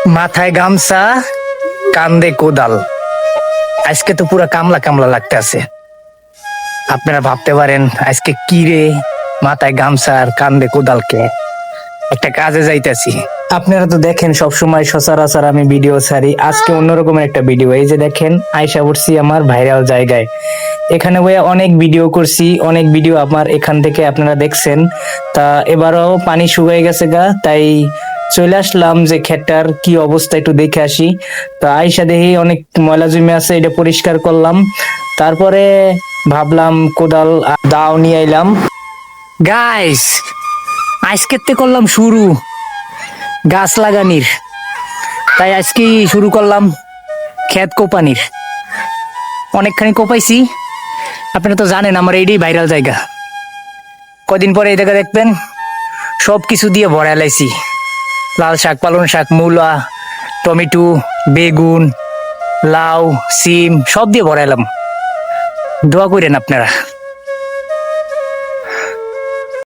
মাথায় গামছা, কান্দে কোদাল। আজকে তো পুরা কামলা কামলা লাগতেছে। আপনারা ভাবতে পারেন আজকে কি রে, মাথায় গামছা আর কান্দে কোদালকে একটা কাজে যাইতেছি। আপনারা তো দেখেন সব সময় সচরাচর আমি ভিডিও ছাড়ি, আজকে অন্যরকমের একটা ভিডিও। এই যে দেখেন আইসা পড়ছি আমার ভাইরাল জায়গায়। এখানে বইয়া অনেক ভিডিও করছি, অনেক ভিডিও আমার এখান থেকে আপনারা দেখছেন। তা এবারও পানি শুকিয়ে গেছে গা, তাই চলে আসলাম যে ক্ষেতটার কি অবস্থা একটু দেখে আসি। তা আইসা দেখি অনেক ময়লা জমে আছে, এটা পরিষ্কার করলাম। তারপরে ভাবলাম কোদাল আর দাও নিয়ে আইলাম। গাইস, আজকের করলাম শুরু গাছ লাগানির, তাই আজকে শুরু করলাম ক্ষেত কোপানির। অনেকখানি কোপাইছি, আপনারা তো জানেন আমার এইটাই ভাইরাল জায়গা। কদিন পরে এই জায়গা দেখবেন সব কিছু দিয়ে ভরা লাইছি। লাল শাক, পালং শাক, মূলা, টমেটো, বেগুন, লাউ, সিম সব দিয়ে ভরাইলাম। দোয়া করেন আপনারা।